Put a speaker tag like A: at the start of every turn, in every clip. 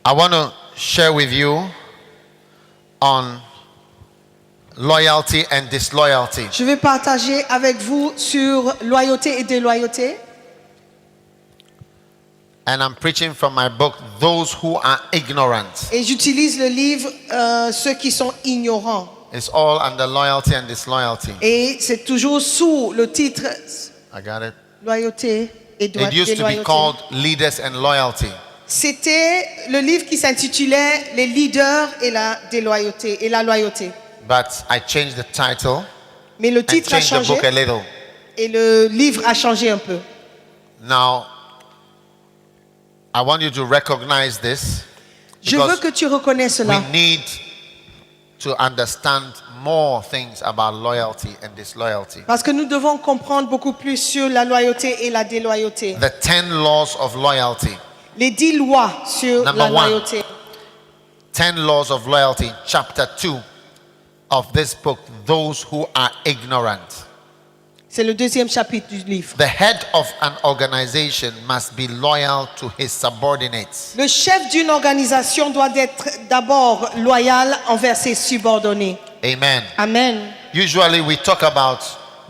A: I want to share with you on loyalty and disloyalty.
B: Je vais partager avec vous sur loyauté et déloyauté.
A: And I'm preaching from my book, Those Who Are Ignorant.
B: Et j'utilise le livre Ceux qui sont ignorants.
A: It's all under loyalty and disloyalty.
B: Et c'est toujours sous le titre
A: I got it.
B: loyauté et
A: It used to be
B: déloyauté.
A: called Leaders and Loyalty.
B: C'était le livre qui s'intitulait Les leaders et la déloyauté et la loyauté.
A: But I changed the title
B: Mais le
A: and
B: titre a
A: changed the
B: changé
A: book a little.
B: et le livre a changé un peu.
A: Now, I want you to recognize this
B: Je veux
A: because
B: que tu reconnaisses cela.
A: we need to understand more things about loyalty and disloyalty.
B: Parce que nous devons comprendre beaucoup plus sur la loyauté et la déloyauté.
A: The 10 laws of loyalty.
B: Les 10 lois sur
A: Number
B: la
A: one.
B: loyauté.
A: 10 laws of loyalty, chapter 2 of this book, Those Who Are Ignorant.
B: C'est le deuxième chapitre du livre.
A: The head of an organization must be loyal to his subordinates.
B: Le chef d'une organisation doit être d'abord loyal envers ses subordonnés.
A: Amen.
B: Amen.
A: Usually we talk about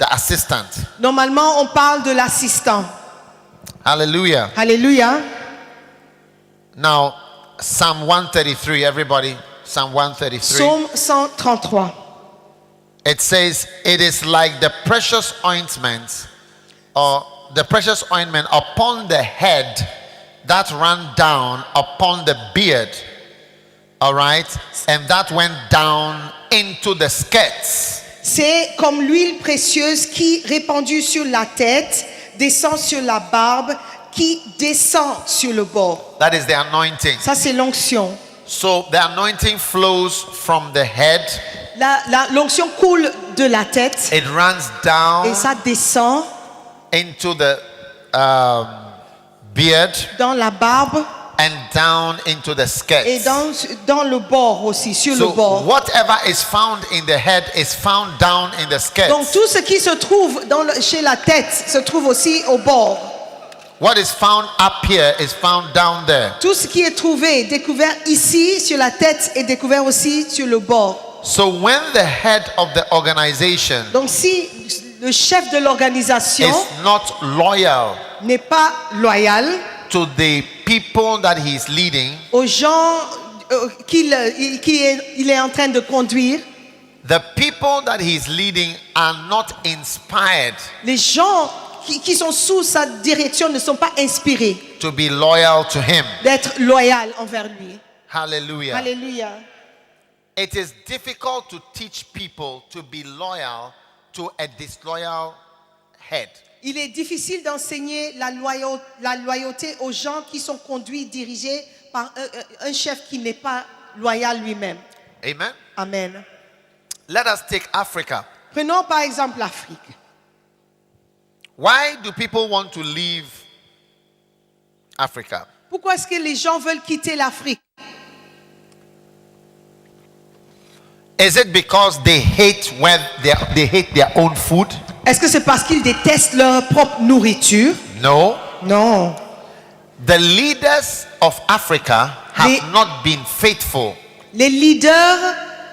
A: the assistant.
B: Normalement, on parle de l'assistant.
A: Hallelujah.
B: Alléluia.
A: Now, Psalm 133, everybody, Psalm 133.
B: Psaume 133.
A: It says, it is like the precious ointment or the precious ointment upon the head that ran down upon the beard. All right? And that went down into the skirts.
B: C'est comme l'huile précieuse qui, répandue sur la tête, descend sur la barbe, qui descend sur le bord.
A: That is the anointing.
B: Ça, c'est l'onction.
A: So the anointing flows from the head,
B: L'onction coule de la tête
A: it runs
B: et
A: down
B: ça descend
A: into the beard
B: dans la barbe
A: and down into the
B: et
A: skirts.
B: dans le bord aussi, sur le
A: So
B: bord.
A: whatever is found in the head is found down in the
B: Donc
A: skirts.
B: tout ce qui se trouve chez la tête se trouve aussi au bord.
A: What is found up here is found down there.
B: Tout ce qui est trouvé, découvert ici sur la tête est découvert aussi sur le bord.
A: So when the head of the organization
B: Donc si le chef de l'organisation
A: is not loyal
B: n'est pas loyal
A: to the people that he is leading,
B: aux gens qu'il est en train de conduire,
A: the people that he is leading are not inspired
B: les gens qui sont sous sa direction ne sont pas inspirés
A: to be loyal to him.
B: d'être loyal envers lui.
A: Hallelujah.
B: Alléluia.
A: It is difficult to teach people to be loyal to a disloyal head.
B: Il est difficile d'enseigner la loyauté aux gens qui sont conduits, dirigés par un chef qui n'est pas loyal lui-même.
A: Amen.
B: Amen.
A: Let us take Africa.
B: Prenons par exemple l'Afrique.
A: Why do people want to leave Africa?
B: Pourquoi est-ce que les gens veulent quitter l'Afrique?
A: Is it because they hate they hate their own food?
B: Est-ce que c'est parce qu'ils détestent leur propre nourriture?
A: No.
B: Non.
A: The leaders of Africa have
B: Les-
A: not been faithful
B: Les leaders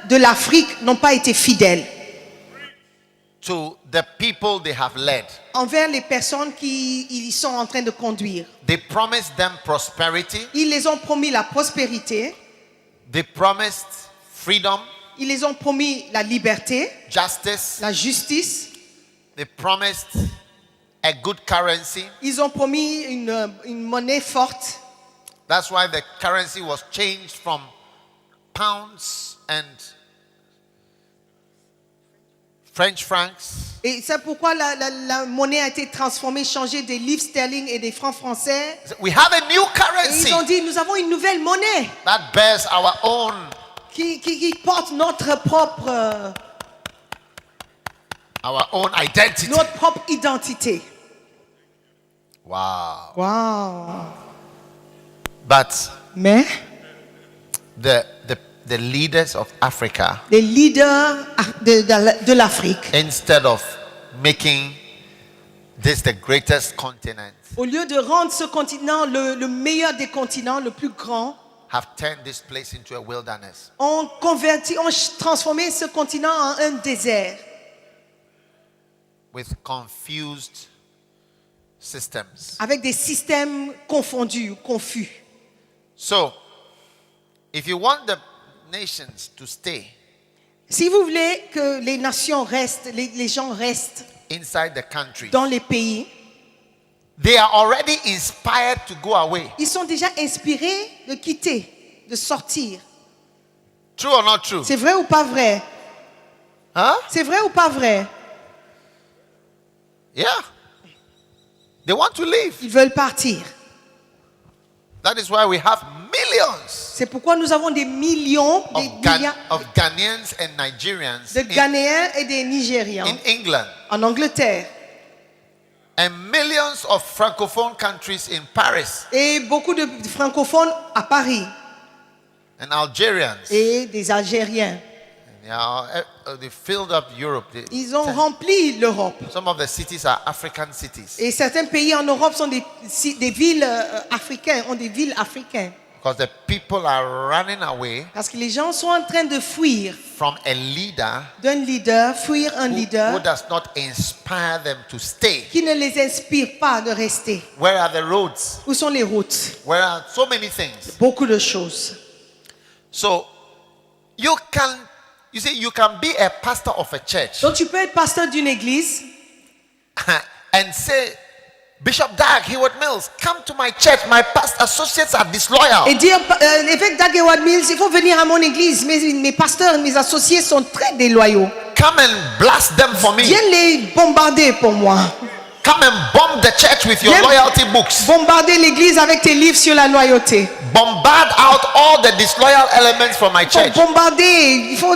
B: de l'Afrique n'ont pas été fidèles
A: to the people they have led.
B: envers les personnes qu'ils sont en train de conduire.
A: They promised them prosperity.
B: Ils les ont promis la prospérité,
A: They promised freedom,
B: ils les ont promis la liberté,
A: justice.
B: la justice,
A: They promised a good currency.
B: ils ont promis une monnaie forte.
A: That's why the currency was changed from pounds and French francs
B: Et c'est pourquoi la monnaie a été transformée, changée des livres sterling et des francs français.
A: We have a new
B: Et
A: currency
B: ils ont dit, nous avons une nouvelle monnaie
A: that bears our own
B: qui porte notre propre identité.
A: Wow.
B: Wow.
A: But
B: Mais
A: the leaders of Africa,
B: les leaders de l'Afrique,
A: instead of making this the greatest continent,
B: au lieu de rendre ce continent le meilleur des continents, le plus grand,
A: have turned this place into a wilderness.
B: ont transformé ce continent en un désert
A: With confused systems.
B: avec des systèmes confondus, confus.
A: So, if you want the nations to stay
B: Si vous voulez que les nations restent, les gens restent
A: inside the country,
B: dans les pays,
A: they are already inspired to go away.
B: ils sont déjà inspirés de quitter, de sortir.
A: True or not true?
B: C'est vrai ou pas vrai?
A: Huh?
B: C'est vrai ou pas vrai?
A: Yeah. They want to leave.
B: Ils veulent partir.
A: That is why we have millions
B: C'est pourquoi nous avons des millions, des milliards
A: of Ghanaians and Nigerians
B: de Ghanéens et des Nigérians
A: in England,
B: en Angleterre
A: and millions of francophone countries in Paris,
B: et beaucoup de francophones à Paris
A: and Algerians.
B: et des Algériens.
A: Yeah, they filled up Europe.
B: Ils ont rempli l'Europe.
A: Some of the cities are African cities
B: Et certains pays en Europe sont des villes africaines, ont des villes africaines.
A: because the people are running away
B: Parce que les gens sont en train de fuir
A: from a leader
B: d'un leader, fuir un
A: who
B: leader
A: does not inspire them to stay.
B: qui ne les inspire pas de rester.
A: Where are the roads?
B: Où sont les routes?
A: Where are so many things?
B: Beaucoup de choses.
A: So you can be a pastor of a church
B: Donc tu peux être pasteur d'une église
A: and say, Bishop Dag Heward Mills, come to my church. My past associates are disloyal.
B: et dire évêque Dag Heward Mills, il faut venir à mon église. Mes pasteurs, mes associés sont très déloyaux.
A: Come and blast them for me.
B: Viens les bombarder pour moi.
A: Come and bomb the church with your
B: Viens
A: loyalty books.
B: bombarder l'église avec tes livres sur la loyauté.
A: Bombard out all the disloyal elements from my
B: Il faut
A: church.
B: bombarder, il faut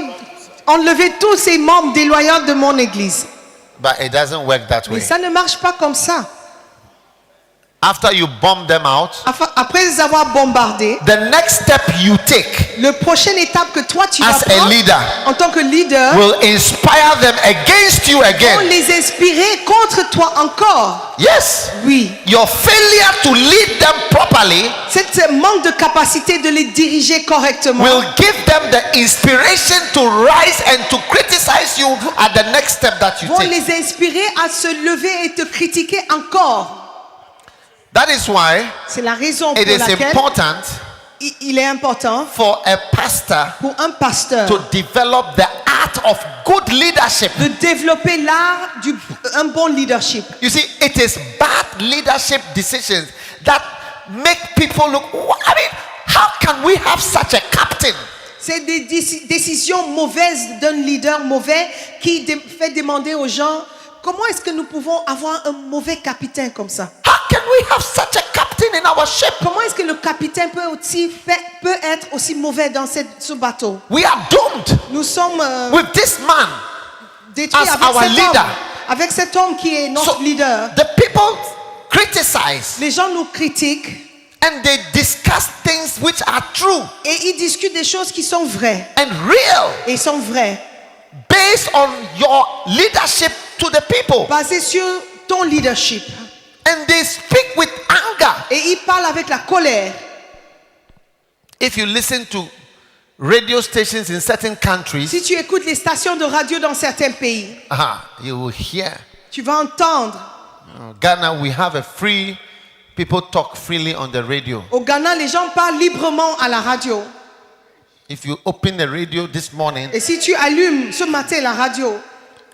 B: enlever tous ces membres déloyaux de mon église.
A: But it doesn't work that
B: Mais
A: way.
B: ça ne marche pas comme ça.
A: After you bomb them out,
B: Après les avoir bombardés,
A: the next step you take
B: la prochaine étape que toi tu vas
A: as a
B: prendre
A: leader
B: en tant que leader,
A: will inspire them against you
B: pour
A: again.
B: les inspirer contre toi encore.
A: Yes.
B: Oui.
A: Your failure to lead them properly
B: Cette manque de capacité de les diriger correctement
A: will give them the inspiration to rise and to criticize you at the next step that you
B: vont
A: take.
B: les inspirer à se lever et te critiquer encore.
A: That is why
B: C'est la raison pour
A: it is
B: laquelle
A: important
B: il est important
A: for a pastor
B: pour un pasteur
A: to develop the art of good leadership.
B: de développer l'art un bon leadership.
A: You see, it is bad leadership decisions that make people look. I mean, how can we have such a captain?
B: C'est des décisions mauvaises d'un leader mauvais qui fait demander aux gens comment est-ce que nous pouvons avoir un mauvais capitaine comme ça.
A: How can we have such a captain in our ship?
B: Comment est-ce que le capitaine peut être aussi mauvais dans ce bateau?
A: We are doomed
B: Nous sommes
A: with this man
B: détruits
A: as
B: avec
A: our
B: cet
A: leader.
B: homme. Avec cet homme qui est notre
A: So
B: leader.
A: the people criticize
B: Les gens nous critiquent
A: and they discuss things which are true
B: et ils discutent des choses qui sont vraies.
A: and real
B: Et sont vraies.
A: based on your leadership to the people.
B: Basées sur ton leadership.
A: And they speak with anger.
B: Et ils parlent avec la colère.
A: If you listen to radio stations in certain countries,
B: Si tu écoutes les stations de radio dans certains pays,
A: you will hear.
B: tu vas entendre.
A: Ghana, we have a free, people talk freely on the radio.
B: Au Ghana, les gens parlent librement à la radio.
A: If you open the radio this morning
B: Et si tu allumes ce matin la radio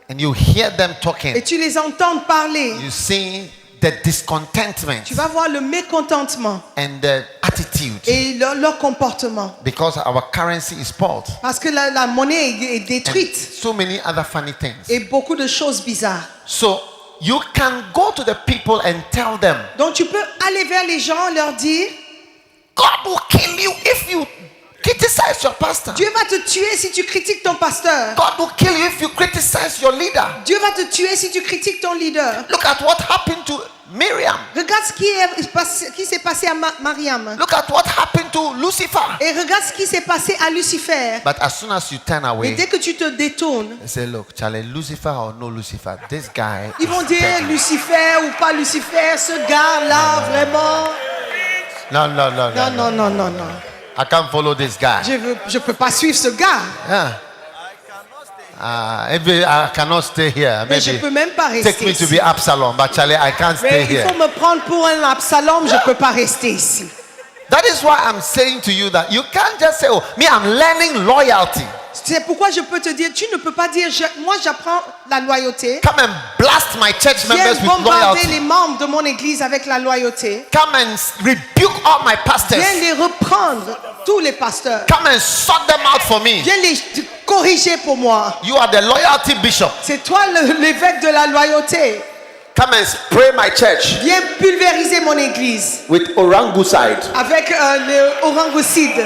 A: and you hear them talking,
B: et tu les entends parler,
A: you see the discontentment
B: tu vas voir le mécontentement
A: and the attitude
B: et leur comportement.
A: because our currency is spoiled.
B: Parce que la monnaie est
A: And
B: détruite
A: so many other funny things.
B: et beaucoup de choses bizarres.
A: So you can go to the people and tell them,
B: Donc tu peux aller vers les gens, leur dire,
A: God will kill you if you criticize your pastor.
B: Dieu va te tuer si tu critiques ton pasteur.
A: God will kill you if you criticize your leader.
B: Dieu va te tuer si tu critiques ton leader.
A: Look at what happened to Miriam.
B: Regarde ce qui s'est passé à Mariam.
A: Look at what happened to Lucifer.
B: Et regarde ce qui s'est passé à Lucifer.
A: But as soon as you turn
B: Et
A: away,
B: dès que tu te détournes,
A: they say, look, Charlie, Lucifer or no Lucifer, this guy
B: ils vont
A: is
B: dire
A: dead.
B: Lucifer ou pas Lucifer, ce gars-là, vraiment.
A: No.
B: Non.
A: I can't follow this guy.
B: Je peux pas suivre ce gars.
A: Yeah. Maybe I cannot stay here.
B: Mais je
A: Maybe
B: peux même pas
A: take
B: rester
A: me to
B: ici.
A: be Absalom, but Charlie, I can't stay
B: Mais il
A: here.
B: faut me prendre pour un Absalom, je peux pas rester ici.
A: That is why I'm saying to you that you can't just say, "Oh, me, I'm learning loyalty."
B: C'est pourquoi je peux te dire, tu ne peux pas dire, moi j'apprends la loyauté.
A: Come and blast my church
B: Viens
A: members with
B: bombarder les
A: loyalty.
B: membres de mon église avec la loyauté.
A: Come and rebuke all my pastors.
B: Viens les reprendre, tous les pasteurs.
A: Come and sort them out for me.
B: Viens les corriger pour moi.
A: You are the loyalty bishop.
B: C'est toi l'évêque de la loyauté.
A: Come and spray my church
B: Viens pulvériser mon église
A: with oranguside
B: avec le orangocide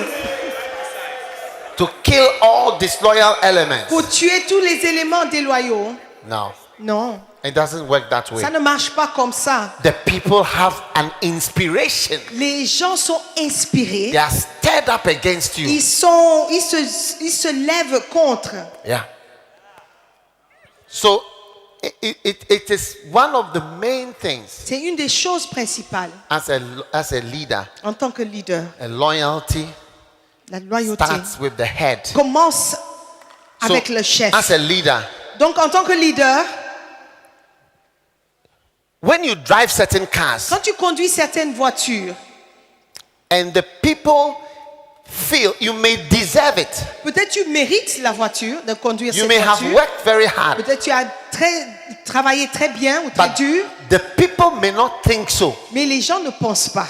A: to kill all disloyal elements.
B: pour tuer tous les éléments déloyaux.
A: No,
B: Non,
A: it doesn't work that way.
B: ça ne marche pas comme ça.
A: The people have an inspiration.
B: Les gens sont inspirés.
A: They are stirred up against you.
B: Ils se lèvent contre.
A: Yeah. So it is one of the main things
B: C'est une des choses principales
A: as a leader.
B: en tant que leader.
A: A loyalty
B: La loyauté
A: starts with the head.
B: commence
A: So,
B: avec le chef.
A: as a leader,
B: Donc en tant que leader,
A: when you drive certain cars
B: quand tu conduis certaines voitures,
A: and the people feel you may deserve it,
B: peut-être tu mérites la voiture, de conduire
A: you
B: cette
A: may have
B: voiture.
A: worked very hard,
B: Peut-être tu as travaillé très bien ou très
A: but
B: dur,
A: the people may not think so.
B: mais les gens ne pensent pas.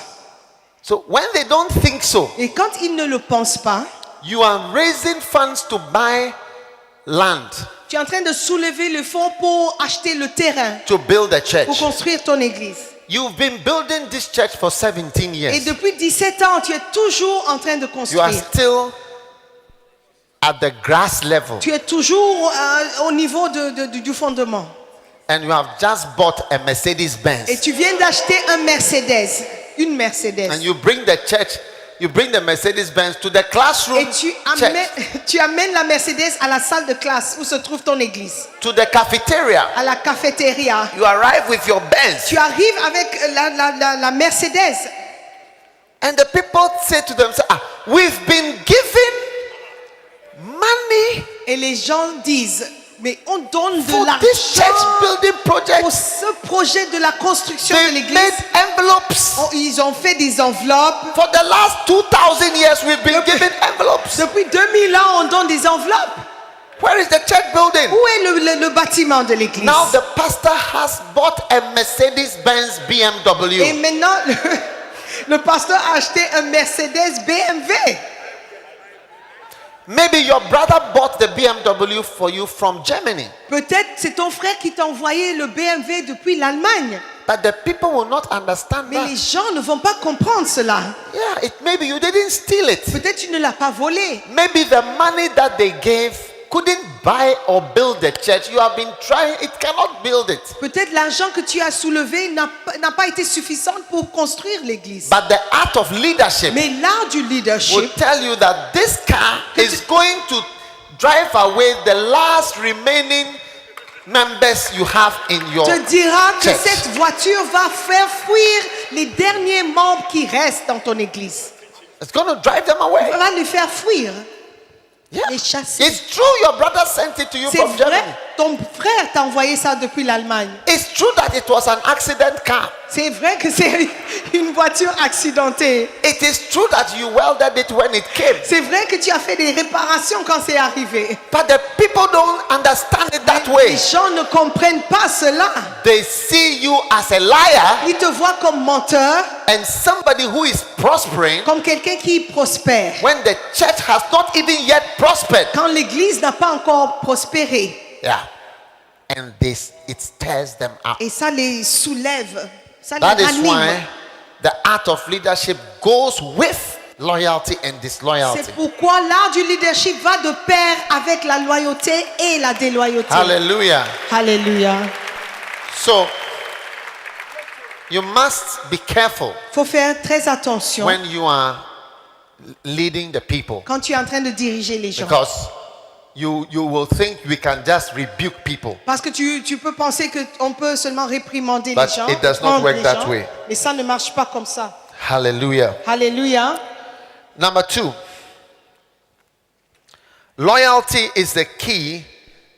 A: So when they don't think so,
B: Et quand ils ne le pensent pas,
A: you are raising funds to buy land
B: tu es en train de soulever le fonds pour acheter le terrain,
A: to build a church.
B: pour construire ton église.
A: You've been building this church for 17
B: Et
A: years.
B: depuis 17 ans, tu es toujours en train de
A: You are
B: construire.
A: still at the grass level,
B: Tu es toujours au niveau du fondement.
A: and you have just bought a Mercedes
B: Et
A: Benz,
B: tu viens d'acheter un Mercedes, une Mercedes.
A: and you bring the church, you bring the Mercedes Benz to the classroom,
B: Et tu amènes la Mercedes à la salle de classe où se trouve ton église,
A: to the cafeteria.
B: à la cafétéria.
A: You arrive with your Benz,
B: Tu arrives avec la Mercedes.
A: and the people say to themselves, "We've been given money
B: Et les gens disent, mais on donne de
A: for this church
B: l'argent
A: building
B: pour
A: project.
B: ce projet de la construction de
A: They
B: l'église.
A: made envelopes.
B: Ils ont fait des enveloppes.
A: For the last 2,000 years, we've been given envelopes.
B: Depuis 2000 ans, on donne des enveloppes.
A: Where is the church building?
B: Où est le bâtiment de l'église?
A: Now the pastor has bought a Mercedes-Benz
B: Et
A: BMW.
B: maintenant, le pasteur a acheté un Mercedes BMW.
A: Maybe your brother bought the BMW for you from Germany.
B: Peut-être c'est ton frère qui t'a envoyé le BMW depuis l'Allemagne.
A: But the people will not understand
B: Mais les
A: that.
B: gens ne vont pas comprendre cela.
A: Yeah, maybe you didn't steal it.
B: Peut-être tu ne l'as pas volé.
A: Maybe the money that they gave couldn't buy or build the church. You have been trying, it cannot build it.
B: Peut-être l'argent que tu as soulevé n'a pas été suffisant pour construire l'église.
A: But the art of leadership
B: Mais l'art du
A: will
B: leadership
A: tell you that this car is going to drive away the last remaining members you have in your
B: te dira que
A: church.
B: cette voiture va faire fuir les derniers membres qui restent dans ton église.
A: It's going to drive them away.
B: Va les faire fuir,
A: Yeah.
B: les chasser.
A: It's true your brother sent it to you
B: C'est
A: from
B: vrai,
A: Germany.
B: ton frère t'a envoyé ça depuis l'Allemagne.
A: It's true that it was an accident car.
B: C'est vrai que c'est une voiture accidentée.
A: It is true that you welded it when it came.
B: C'est vrai que tu as fait des réparations quand c'est arrivé.
A: But the people don't understand it that
B: Les
A: way.
B: gens ne comprennent pas cela.
A: They see you as a liar
B: Ils te voient comme menteur,
A: and somebody who is prospering
B: comme quelqu'un qui prospère.
A: when the church has not even yet prospered.
B: Quand l'église n'a pas encore prospéré.
A: Yeah. And it stirs them up.
B: Et ça les soulève. Ça
A: That
B: les
A: is
B: ranime.
A: why the art of leadership goes with loyalty and disloyalty.
B: C'est pourquoi l'art du leadership va de pair avec la loyauté et la déloyauté.
A: Hallelujah.
B: Alléluia.
A: So you must be careful
B: Il faut faire très attention
A: when you are leading the people,
B: quand tu es en train de diriger les gens.
A: because you will think we can just rebuke people.
B: Parce que tu peux penser qu'on peut seulement réprimander
A: But
B: les gens.
A: it does not
B: reprendre
A: work
B: les
A: that
B: gens,
A: way.
B: Mais ça ne marche pas comme ça.
A: Hallelujah.
B: Alléluia.
A: Number 2. Loyalty is the key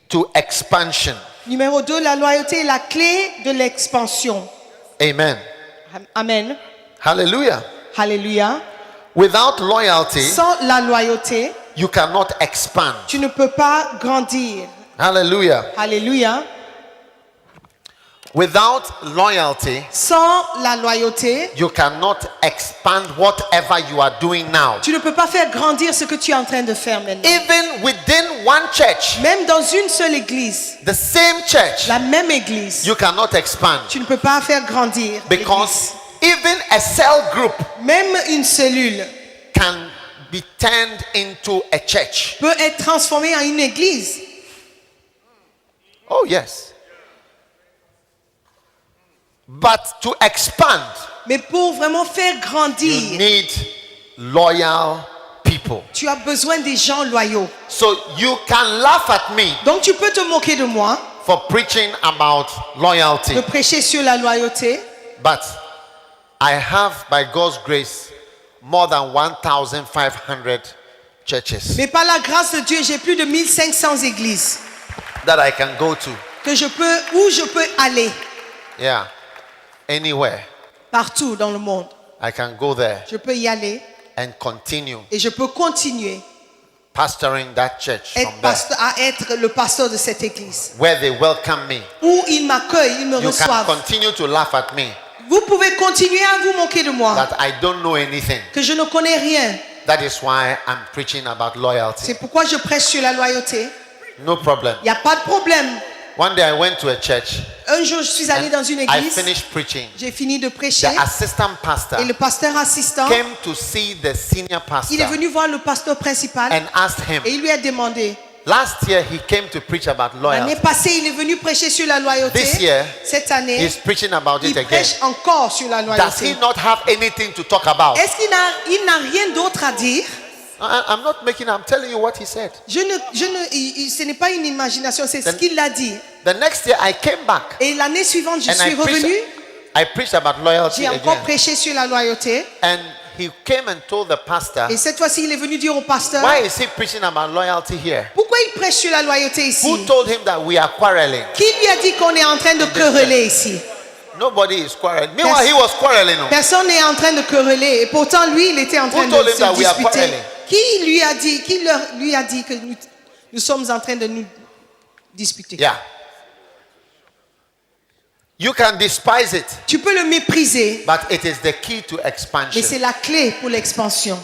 A: to expansion.
B: Numéro 2, la loyauté est la clé de l'expansion.
A: Amen.
B: Amen.
A: Hallelujah.
B: Alléluia.
A: Without loyalty,
B: Sans la loyauté,
A: you cannot expand.
B: tu ne peux pas grandir.
A: Hallelujah.
B: Alléluia.
A: Without loyalty,
B: Sans la loyauté,
A: you cannot expand whatever you are doing now.
B: tu ne peux pas faire grandir ce que tu es en train de faire maintenant.
A: Even within one church,
B: Même dans une seule église,
A: the same church,
B: la même église,
A: you cannot expand.
B: tu ne peux pas faire grandir.
A: Because even a cell group
B: l'église. Même une cellule
A: can be turned into a church.
B: peut être transformée en une église.
A: Oh, yes. But to expand,
B: Mais pour vraiment faire
A: you
B: grandir,
A: need loyal people.
B: tu as besoin des gens loyaux.
A: So you can laugh at me
B: Donc tu peux te moquer de moi,
A: for preaching about loyalty,
B: de prêcher sur la loyauté.
A: but I have, by God's grace, more than 1,500 churches
B: Mais par la grâce de Dieu, j'ai plus de 1500 églises
A: that I can go to.
B: où je peux aller
A: Yeah. Anywhere.
B: partout dans le monde.
A: I can go there
B: Je peux y aller
A: and continue
B: et je peux continuer
A: pastoring that church from there,
B: à être le pasteur de cette église.
A: where they welcome me.
B: Où ils m'accueillent, ils me
A: You can
B: reçoivent.
A: continue to laugh at me
B: Vous pouvez continuer à vous moquer de moi,
A: that I don't know anything.
B: que je ne connais rien.
A: That is why I'm preaching about loyalty.
B: C'est pourquoi je prêche sur la loyauté.
A: No problem.
B: Il n'y a pas de problème.
A: One day I went to a church
B: Un jour, je suis allé
A: and
B: dans une
A: I
B: église.
A: finished preaching.
B: J'ai fini de prêcher.
A: The assistant pastor
B: Et le pasteur assistant,
A: came to see the senior
B: il est
A: pastor
B: venu voir le pasteur principal
A: and asked him.
B: et il lui a demandé.
A: Last year he came to preach about
B: L'année
A: loyalty.
B: passée, il est venu prêcher sur la loyauté.
A: This year,
B: Cette année,
A: He's preaching about it
B: il
A: again.
B: prêche encore sur la
A: Does
B: loyauté.
A: he not have anything to talk about?
B: Est-ce qu'il n'a rien d'autre à dire?
A: I'm not making, I'm telling you what he said.
B: Ce n'est pas une imagination, c'est ce qu'il a dit.
A: The next year I came back
B: Et l'année suivante, je
A: and
B: suis revenu.
A: I preached about loyalty
B: J'ai encore
A: again.
B: prêché sur la loyauté.
A: And he came and told the pastor,
B: Et cette fois-ci, il est venu dire au pasteur,
A: why is he preaching about loyalty here?
B: pourquoi il prêche sur la loyauté ici?
A: Who told him that we are quarreling?
B: Qui lui a dit qu'on est en train de quereller ici?
A: Nobody is quarreling. Meanwhile, he was quarreling.
B: Personne n'est en train de quereller. Et pourtant, lui, il était en train
A: Who
B: de
A: told him that
B: se
A: we are
B: disputer.
A: quarreling?
B: Qui lui a dit que nous sommes en train de nous disputer?
A: Yeah. You can despise it,
B: Tu peux le mépriser,
A: but it is the key to
B: mais
A: expansion.
B: c'est la clé pour l'expansion.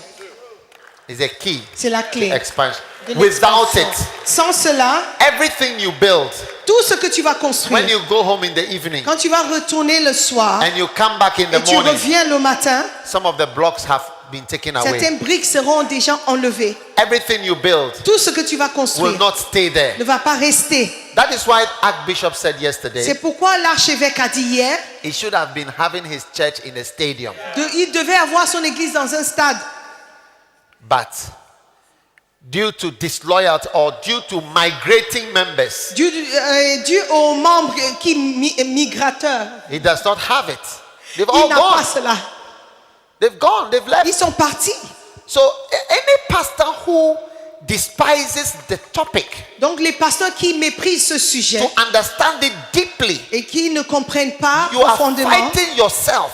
A: It's a key
B: C'est la
A: to
B: clé
A: expansion.
B: de
A: Without
B: l'expansion.
A: it,
B: Sans cela,
A: everything you build,
B: tout ce que tu vas
A: when
B: construire,
A: you go home in the evening
B: quand tu vas retourner le soir
A: and you come back in
B: et
A: the
B: tu
A: morning,
B: reviens le matin,
A: some of the blocks have been taken away.
B: certaines briques seront déjà enlevées.
A: Everything you build
B: Tout ce que tu vas
A: will
B: construire
A: not stay there.
B: ne va pas rester.
A: That is why Archbishop said yesterday
B: C'est pourquoi l'archevêque a dit hier,
A: he should have been having his church in a stadium.
B: il devait avoir son église dans un stade.
A: But due to disloyalty or due to migrating members,
B: Dû aux membres qui migrateurs.
A: he does not have it. They've
B: Il
A: all
B: n'a pas
A: gone.
B: cela.
A: They've gone. They've
B: Ils
A: left.
B: sont partis.
A: So any pastor who despises the topic
B: Donc les pasteurs qui méprisent ce sujet
A: to understand it deeply,
B: et qui ne comprennent pas
A: you are
B: profondément,
A: fighting yourself.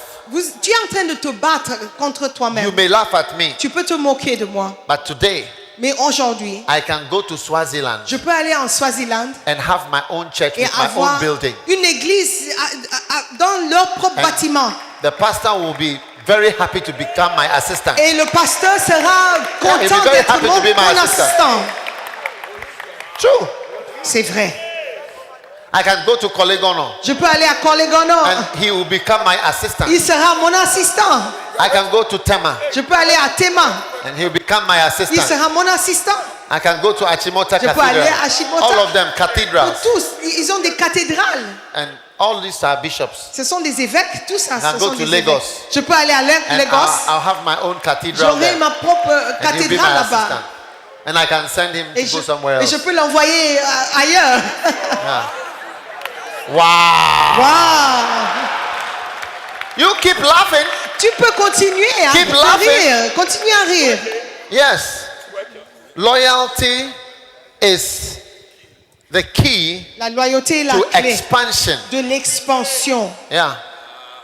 B: tu es en train de te battre contre
A: You
B: toi-même.
A: may laugh at me,
B: Tu peux te moquer de moi.
A: but today
B: Mais aujourd'hui,
A: I can go to Swaziland
B: je peux aller en Swaziland
A: and have my own church
B: et
A: with my own
B: avoir
A: building.
B: une église dans leur propre bâtiment.
A: The pastor will be very happy to become my assistant.
B: Et le pasteur sera
A: he'll
B: content
A: be very
B: d'être
A: happy to be my
B: mon
A: assistant.
B: assistant.
A: True.
B: C'est vrai.
A: I can go to Kolegono
B: Je peux aller à Kolegono.
A: and he will become my assistant.
B: Il sera mon assistant.
A: I can go to Tema
B: Je peux aller à Tema.
A: and he will become my
B: Il
A: assistant.
B: sera mon assistant.
A: I can go to Achimota
B: Je peux aller
A: Cathedral.
B: à Achimota.
A: All of them cathedrals.
B: Tous, ils ont des cathédrales.
A: And all these are bishops.
B: Ce sont des évêques, tous ça.
A: can
B: Ce
A: go
B: sont
A: to
B: des
A: Lagos.
B: évêques. Je peux aller à
A: And
B: Lagos.
A: I'll have my own cathedral
B: J'aurai
A: there.
B: ma propre
A: And he'll be my
B: cathédrale
A: assistant.
B: là-bas.
A: And I can send him to
B: Et
A: go somewhere
B: je
A: else.
B: peux l'envoyer ailleurs.
A: Wow.
B: Waouh!
A: You keep laughing.
B: Tu peux continuer à
A: Keep laughing.
B: rire. Continue à rire.
A: Yes. Loyalty is the key
B: La loyauté est la
A: to
B: clé
A: expansion.
B: de l'expansion.
A: Yeah.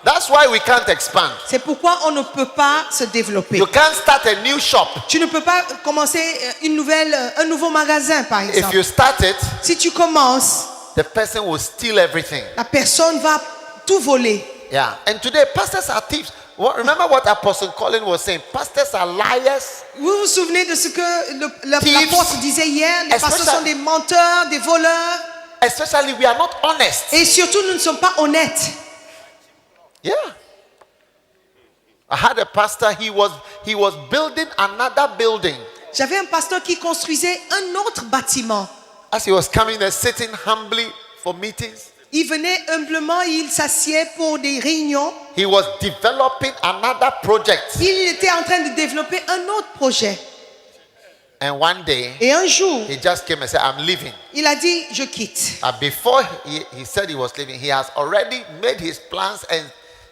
A: That's why we can't expand.
B: C'est pourquoi on ne peut pas se développer.
A: You can't start a new shop.
B: Tu ne peux pas commencer un nouveau magasin, par
A: If
B: exemple.
A: you start it,
B: Si tu commences,
A: the person will steal everything.
B: la personne va tout voler.
A: Yeah. And today, pastors are thieves. Remember what Apostle Colin was saying? Pastors are liars.
B: Vous vous souvenez de ce que
A: Thieves.
B: l'apôtre disait hier? Les pasteurs sont des menteurs, des voleurs.
A: Especially, we are not honest.
B: Et surtout, nous ne sommes pas honnêtes.
A: Yeah. I had a pastor, he was building another building.
B: J'avais un pasteur qui construisait un autre bâtiment.
A: As he was coming there, sitting humbly for meetings,
B: Il venait humblement, il s'assied pour des réunions.
A: he was developing another project.
B: Il était en train de développer un autre projet.
A: And one day,
B: Et un jour,
A: he just came and said, I'm leaving.
B: il a dit, je quitte.
A: Before he said he was leaving, he has already made his plans and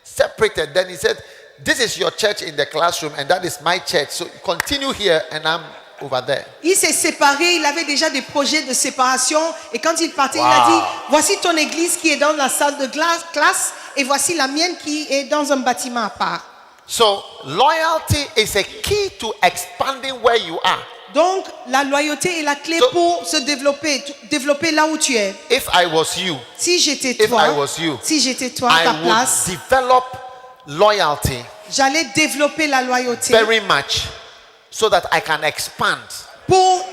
A: separated. Then he said, this is your church in the classroom and that is my church. So continue here and I'm over there.
B: Il s'est séparé, il avait déjà des projets de séparation. Et quand il partait, il
A: Wow.
B: a dit, voici ton église qui est dans la salle de classe et voici la mienne qui est dans un bâtiment à part.
A: So loyalty is a key to expanding where you are.
B: Donc, la loyauté est la clé
A: So-
B: pour se développer là où tu es.
A: If I was you,
B: Si j'étais
A: If
B: toi,
A: I was you,
B: si j'étais toi à ta
A: I
B: place,
A: would develop loyalty
B: j'allais développer la loyauté
A: very much so that I can expand.
B: pour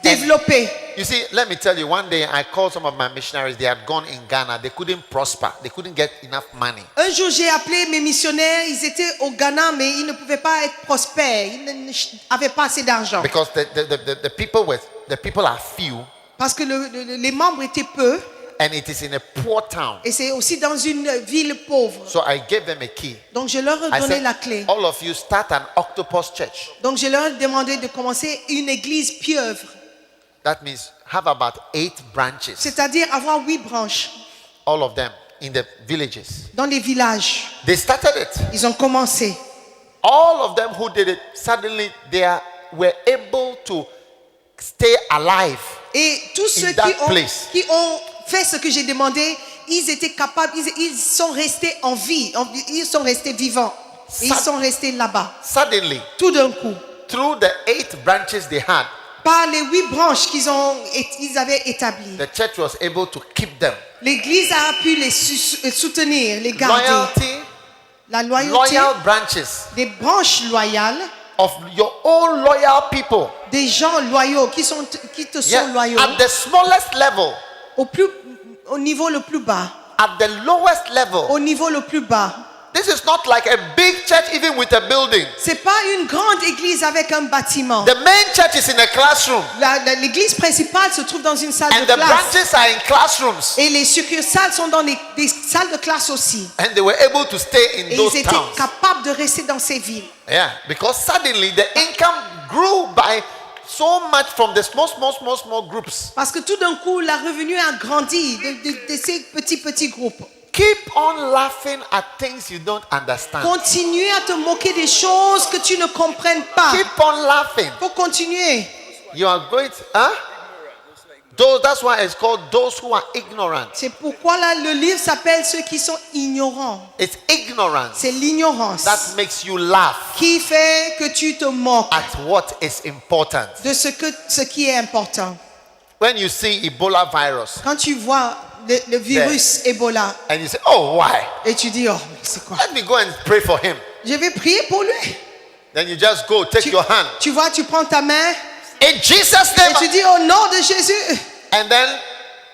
B: développer.
A: You see, let me tell you, one day I called some of my missionaries. They had gone in Ghana. They couldn't prosper. They couldn't get enough money.
B: Un jour, j'ai appelé mes missionnaires, ils étaient au Ghana, mais ils ne pouvaient pas être prospères. Ils n'avaient pas assez d'argent.
A: Because the people are few
B: Parce que les membres étaient peu,
A: and it is in a poor town.
B: et c'est aussi dans une ville pauvre.
A: So I gave them a key.
B: Donc, je leur ai
A: I
B: donné
A: said,
B: la clé.
A: all of you start an octopus church.
B: Donc, je leur ai demandé de commencer une église pieuvre,
A: That means have about 8 branches,
B: c'est-à-dire avoir 8 branches
A: all of them in the villages.
B: dans les villages.
A: They started it.
B: Ils ont commencé.
A: All of them who did it, suddenly were able to stay alive.
B: Et tous ceux
A: that
B: qui
A: place.
B: ont fait ce que j'ai demandé, ils étaient capables, ils sont restés en vie, ils sont restés vivants. Et ils sont restés là-bas.
A: Suddenly,
B: Tout d'un coup,
A: through the 8 branches they had,
B: par les 8 branches qu'ils avaient établies,
A: the church was able to keep them.
B: l'Église a pu les soutenir, les garder.
A: Loyalty,
B: La loyauté,
A: loyal branches
B: des branches loyales,
A: of your own loyal people.
B: des gens loyaux qui te
A: Yeah,
B: sont loyaux
A: at the smallest level,
B: au niveau le plus bas.
A: at the lowest level.
B: Au niveau le plus bas.
A: This is not like a big church, even with a building.
B: C'est pas une grande église avec un bâtiment.
A: The main church is in a classroom,
B: L'église principale se trouve dans une salle
A: and
B: de
A: the
B: classe.
A: branches are in classrooms.
B: Et les succursales sont dans des salles de classe aussi.
A: And they were able to stay in
B: Et
A: those
B: ils étaient
A: towns.
B: capables de rester dans ces villes.
A: Yeah, because suddenly the income grew by so much from the small groups.
B: Parce que tout d'un coup, la revenu a grandi de ces petits groupes.
A: Keep on laughing at things you don't understand.
B: Continue à te moquer des choses que tu ne comprennes pas.
A: Keep on laughing.
B: Faut continuer.
A: You are going to, that's why it's called those who are ignorant.
B: C'est pourquoi là, le livre s'appelle ceux qui sont ignorants.
A: It's ignorance
B: C'est l'ignorance
A: that makes you laugh
B: qui fait que tu te moques
A: at what is important.
B: de ce qui est important.
A: When you see Ebola virus
B: Quand tu vois le virus Ebola
A: and you say, oh, why?
B: et tu dis, oh, mais c'est quoi?
A: Let me go and pray for him.
B: Je vais prier pour lui.
A: Then you just go, take your hand.
B: Tu vois, tu prends ta main
A: In Jesus'
B: et
A: name.
B: tu dis au nom de Jésus.
A: And then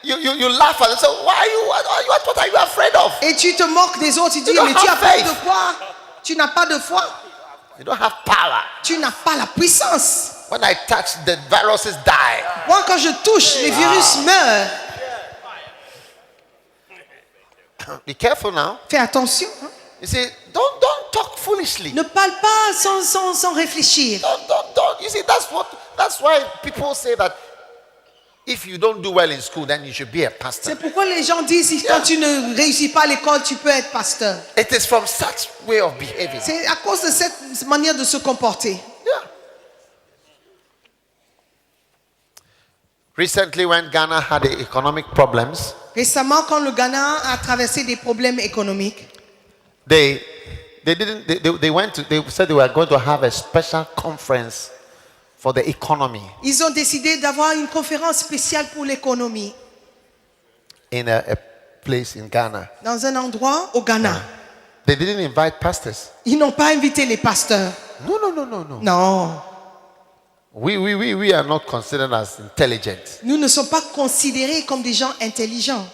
A: you laugh at them. So why are you? What are you afraid of?
B: Et tu te moques des autres. Tu dis,
A: You don't
B: mais tu as
A: have
B: pas
A: faith.
B: de foi. Tu n'as pas de foi.
A: You don't have power.
B: Tu n'as pas la puissance.
A: When I touch, the viruses die.
B: Moi, quand je touche, les virus meurent.
A: Be careful now.
B: Fais attention. Hein.
A: You see, don't talk foolishly.
B: Ne parle pas sans réfléchir.
A: Don't. You see, that's why people say that if you don't do well in school, then you should be a pastor.
B: C'est pourquoi les gens disent si quand tu ne réussis pas à l'école, tu peux être pasteur.
A: It is from such way of behaving.
B: C'est à cause de cette manière de se comporter.
A: Yeah. Recently, when Ghana had economic problems,
B: Récemment, quand le Ghana a traversé des problèmes économiques,
A: they said they were going to have a special conference for the economy
B: ils ont décidé d'avoir une conférence spéciale pour l'économie
A: in a place in Ghana.
B: dans un endroit au Ghana.
A: They didn't invite pastors.
B: Ils n'ont pas invité les pasteurs.
A: No.
B: Non,
A: We are not considered as intelligent.
B: nous ne sommes pas considérés comme des gens intelligents.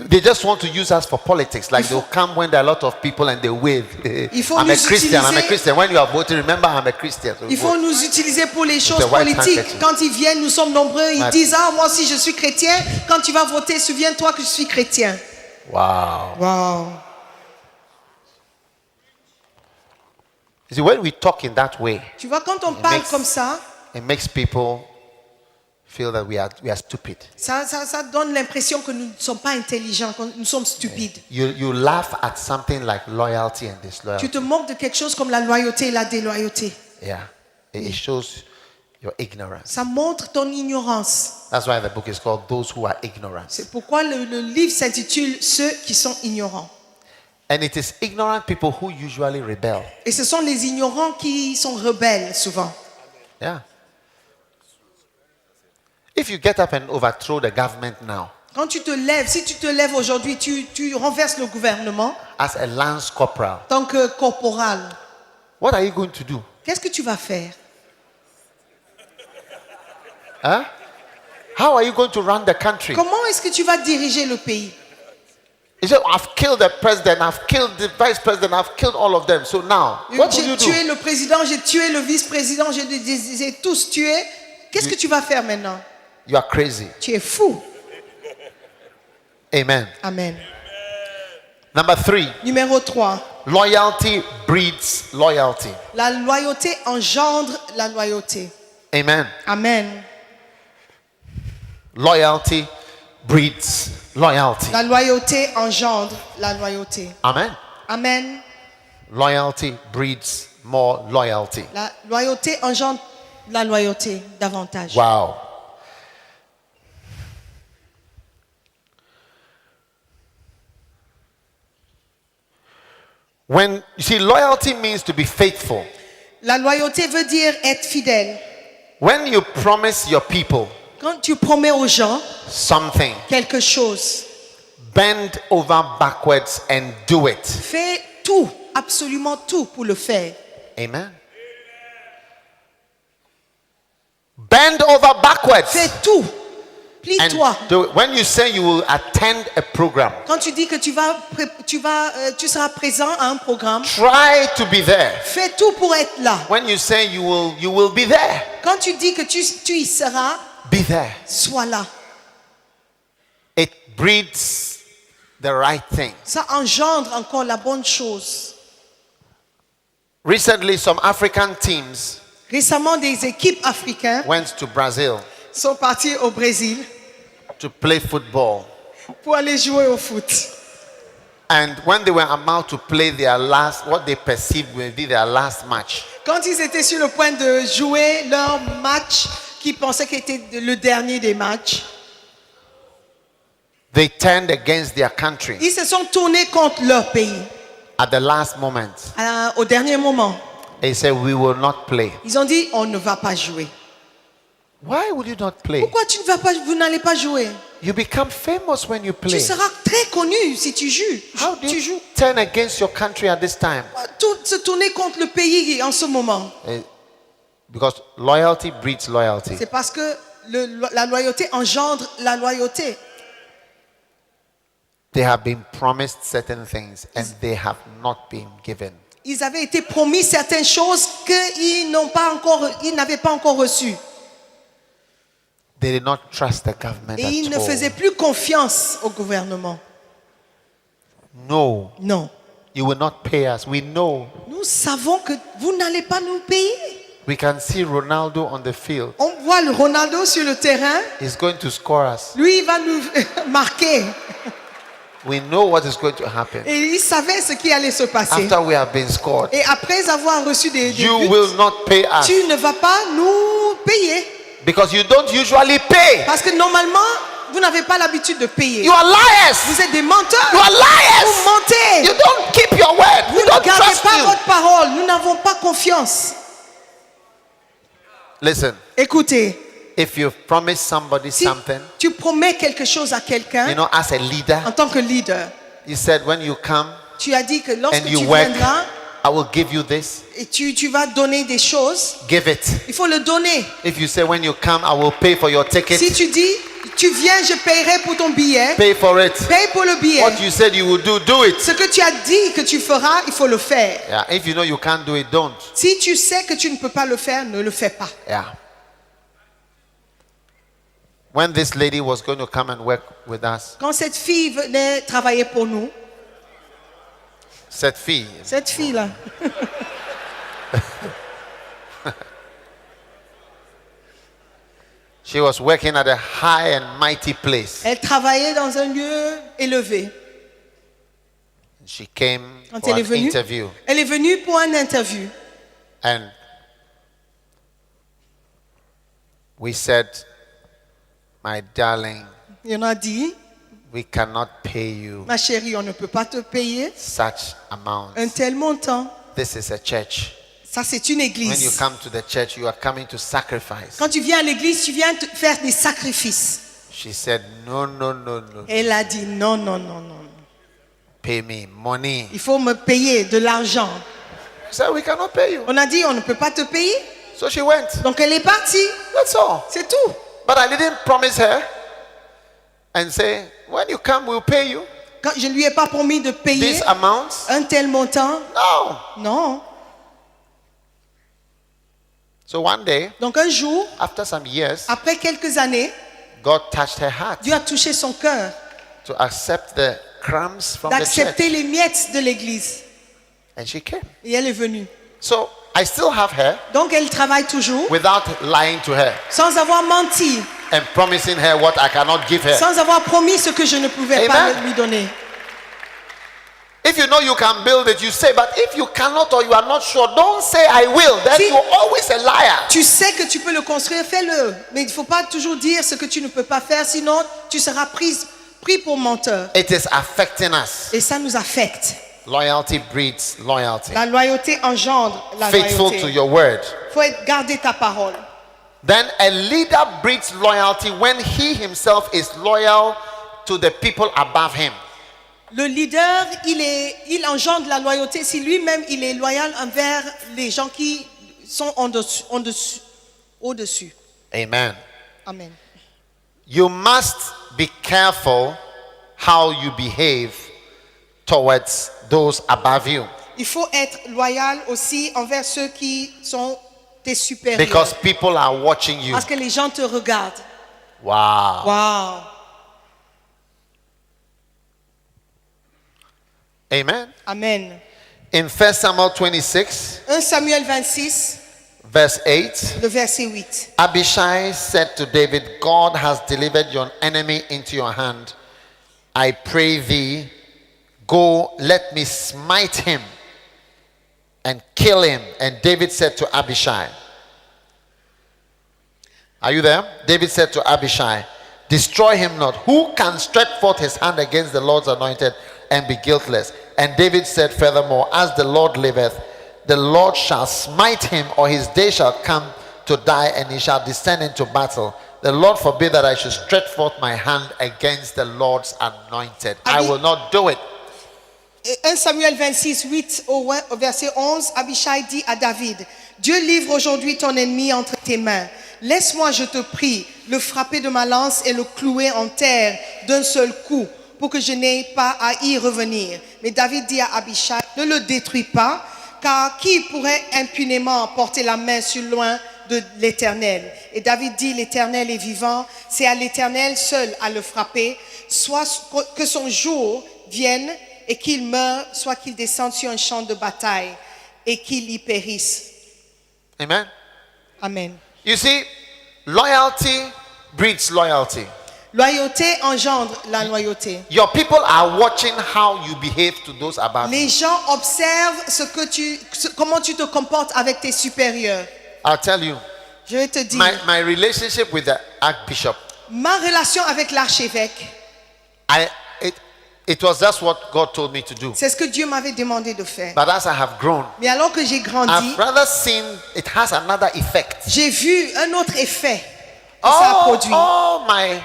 A: They just want to use us for politics. Like they'll come when there are a lot of people and they wave.
B: Il faut
A: I'm a
B: nous
A: Christian. I'm a
B: utiliser-
A: Christian. When you are voting, remember I'm a Christian. So
B: Il faut
A: vote.
B: nous utiliser pour les choses
A: the white
B: politiques.
A: handkerchief.
B: Quand ils viennent, nous sommes nombreux. Ils
A: Ouais.
B: disent ah moi aussi je suis chrétien. Quand tu vas voter, souviens-toi que je suis chrétien.
A: Wow.
B: Wow.
A: You see, when we talk in that way,
B: Tu vois, quand on parle
A: makes-
B: comme ça,
A: it makes people feel that we are stupid.
B: ça donne l'impression que nous ne sommes pas intelligents, que nous sommes stupides.
A: You laugh at something like loyalty and disloyalty.
B: Tu te moques de quelque chose comme la loyauté et la déloyauté.
A: Yeah. It shows your ignorance.
B: Ça montre ton ignorance.
A: That's why the book is called Those Who Are Ignorant.
B: C'est pourquoi le livre s'intitule Ceux qui sont ignorants.
A: And it is ignorant people who usually rebel.
B: Et ce sont les ignorants qui sont rebelles souvent.
A: Yeah. If you get up and overthrow the government now
B: Quand tu te lèves, si tu te lèves aujourd'hui, tu renverses le gouvernement
A: as a lance corporal,
B: en tant que corporal.
A: what are you going to do?
B: Qu'est-ce que tu vas faire?
A: Huh? How are you going to run the country?
B: Comment est-ce que tu vas diriger le pays?
A: You say, I've killed the president, I've killed the vice president, I've killed all of them. So now, what will
B: J'ai
A: you
B: tué
A: do?
B: le président, j'ai tué le vice-président, j'ai les ai tous tués. Qu'est-ce que tu vas faire maintenant?
A: You are crazy.
B: Tu es fou.
A: Amen.
B: Amen.
A: Number 3,
B: Numéro 3.
A: loyalty breeds loyalty.
B: La loyauté engendre la loyauté.
A: Amen.
B: Amen.
A: Loyalty breeds loyalty.
B: La loyauté engendre la loyauté.
A: Amen.
B: Amen.
A: Loyalty breeds more loyalty.
B: La loyauté engendre la loyauté davantage.
A: Wow. When you see, loyalty means to be faithful.
B: La loyauté veut dire être fidèle.
A: When you promise your people
B: Quand tu promets aux gens
A: something,
B: quelque chose,
A: bend over backwards and do it.
B: fais tout, absolument tout pour le faire.
A: Amen. Bend over backwards
B: Fais tout.
A: and
B: Plie-toi.
A: do it. When you say you will attend a program,
B: Quand tu dis que tu seras présent à un programme,
A: try to be there.
B: fais tout pour être là.
A: When you say you will be there,
B: Quand tu dis que tu y seras,
A: be there.
B: sois là.
A: It breeds the right thing.
B: Ça engendre encore la bonne chose.
A: Recently, some African teams
B: Récemment, des équipes africaines
A: went to Brazil
B: sont parties au Brésil
A: to play football.
B: pour aller jouer au foot.
A: And when they were about to play their last, what they perceived will be their last match,
B: Quand ils étaient sur le point de jouer leur match, qu'ils pensaient qu'il était le dernier des matchs,
A: they turned against their country
B: ils se sont tournés contre leur pays.
A: at the last moment.
B: Au dernier moment,
A: They said, we will not play.
B: ils ont dit on ne va pas jouer.
A: Why would you not play?
B: Pourquoi vous n'allez pas jouer?
A: You become famous when you
B: Tu
A: play.
B: seras très connu si tu joues.
A: How do
B: Tu
A: you
B: joues.
A: turn against your country at this time?
B: Se tourner contre le pays en ce moment.
A: Because loyalty breeds loyalty.
B: C'est parce que la loyauté engendre la loyauté.
A: They have been promised certain things and they have not been given.
B: Ils avaient été promis certaines choses qu'ils n'avaient pas encore reçues.
A: They did not trust the government
B: Et ils
A: at
B: ne
A: all.
B: faisaient plus confiance au gouvernement.
A: No,
B: Non.
A: you will not pay us. We know.
B: Nous savons que vous n'allez pas nous payer.
A: We can see Ronaldo on the field.
B: On voit le Ronaldo sur le terrain,
A: He's going to score us.
B: lui, il va nous marquer.
A: We know what is going to happen.
B: Et il savait ce qui allait se passer.
A: After we have been scored,
B: Et après avoir reçu des
A: you
B: buts,
A: will not pay us.
B: tu ne vas pas nous payer.
A: Because you don't usually pay.
B: Parce que normalement, vous n'avez pas l'habitude de payer.
A: You are liars.
B: Vous êtes des menteurs.
A: You are
B: Vous
A: liars.
B: mentez.
A: You don't keep your word.
B: Vous
A: We
B: ne
A: don't
B: gardez
A: trust
B: pas
A: you.
B: votre parole. Nous n'avons pas confiance.
A: Listen,
B: Écoutez,
A: if you promise somebody
B: si
A: something,
B: tu promets quelque chose à
A: you
B: quelqu'un,
A: know, as a leader,
B: en tant que leader,
A: you said when you come
B: tu as dit que lorsque
A: and you
B: tu
A: work,
B: viendras
A: I will give you this.
B: et tu vas donner des choses,
A: Give it.
B: il faut le donner.
A: If you say when you come, I will pay for your ticket,
B: Si tu dis, tu viens, je paierai pour ton billet,
A: pay for it.
B: paye pour le billet.
A: What you said you will do it.
B: Ce que tu as dit que tu feras, il faut le faire.
A: Yeah. If you know you can't do it, don't.
B: Si tu sais que tu ne peux pas le faire, ne le fais pas.
A: Yeah. When this lady was going to come and work with us,
B: Quand cette fille venait travailler pour nous,
A: cette fille,
B: cette fille-là,
A: she was working at a high and mighty place.
B: elle travaillait dans un lieu élevé.
A: She came
B: Quand
A: for
B: elle est
A: an
B: venue,
A: interview,
B: elle est venue pour un interview.
A: and we said, my darling,
B: Il en a dit,
A: we cannot pay you
B: ma chérie, on ne peut pas te payer
A: such amount.
B: un tel montant.
A: This is a church.
B: Ça, c'est une
A: When you
B: église.
A: come to the church, you are coming to sacrifice.
B: Quand tu viens à l'église, tu viens faire des sacrifices.
A: She said, no, no, no, no.
B: Elle a dit, non, non, non, non.
A: Pay me money.
B: Il faut me payer de l'argent.
A: She said, we cannot pay you.
B: On a dit, on ne peut pas te payer.
A: So she went.
B: Donc, elle est partie.
A: That's all.
B: C'est tout.
A: But I didn't promise her and say, when you come, we'll pay you
B: Quand je ne lui ai pas promis de payer
A: this amount.
B: un tel montant.
A: No.
B: Non.
A: So one day,
B: Donc, un jour,
A: after some years,
B: après quelques années,
A: God touched her heart
B: Dieu a touché son cœur
A: to accept the crumbs from the
B: d'accepter
A: church.
B: les miettes de l'église.
A: And she came.
B: Et elle est venue.
A: So I still have her
B: Donc, elle travaille toujours
A: without lying to her
B: sans avoir menti,
A: and promising her what I cannot give her.
B: sans avoir promis ce que je ne pouvais pas
A: Amen.
B: lui donner.
A: If you know you can build it, you say, but if you cannot or you are not sure, don't say I will. Then
B: Si-
A: you're always a liar.
B: Tu sais que tu peux le construire, fais-le. Mais il ne faut pas toujours dire ce que tu ne peux pas faire, sinon tu seras pris pour menteur.
A: It is affecting us.
B: Et ça nous affecte.
A: Loyalty breeds loyalty.
B: La loyauté engendre la
A: Faithful to
B: loyauté.
A: your word.
B: Il faut garder ta parole.
A: Then a leader breeds loyalty when he himself is loyal to the people above him.
B: Le leader, il engendre la loyauté si lui-même il est loyal envers les gens qui sont au-dessus.
A: Amen.
B: Amen.
A: You must be careful how you behave towards those above you,
B: Il faut être loyal aussi envers ceux qui sont tes supérieurs.
A: because people are watching you.
B: Parce que les gens te regardent.
A: Wow.
B: Wow.
A: Amen.
B: Amen.
A: In 1 Samuel 26,
B: 1 Samuel 26,
A: verse 8,
B: le verset 8.
A: Abishai said to David, God has delivered your enemy into your hand. I pray thee, go, let me smite him and kill him. And David said to Abishai, are you there? David said to Abishai, destroy him not. Who can stretch forth his hand against the Lord's anointed and be guiltless? And David said furthermore, as the Lord liveth, the Lord shall smite him, or his day shall come to die, and he shall descend into battle. The Lord forbid that I should stretch forth my hand against the Lord's anointed. I will not do it.
B: Et 1 Samuel 26, 8 au verset 11, Abishai dit à David, Dieu livre aujourd'hui ton ennemi entre tes mains. Laisse-moi, je te prie, le frapper de ma lance et le clouer en terre d'un seul coup, pour que je n'aie pas à y revenir. Mais David dit à Abishai, ne le détruis pas, car qui pourrait impunément porter la main sur loin de l'Éternel? Et David dit, l'Éternel est vivant, c'est à l'Éternel seul à le frapper, soit que son jour vienne et qu'il meure, soit qu'il descende sur un champ de bataille et qu'il y périsse.
A: Amen.
B: Amen.
A: You see, loyalty breeds loyalty.
B: Loyauté engendre la loyauté.
A: Your people are watching how you behave to those above you.
B: Les gens observent comment tu te comportes avec tes supérieurs.
A: I'll tell you,
B: Je vais te dire,
A: my relationship with the archbishop,
B: ma relation avec l'archevêque,
A: it was just what God told me to do.
B: c'est ce que Dieu m'avait demandé de faire.
A: But as I have grown,
B: Mais alors que j'ai grandi,
A: I've rather seen it has another effect.
B: j'ai vu un autre effet que ça a produit.
A: All my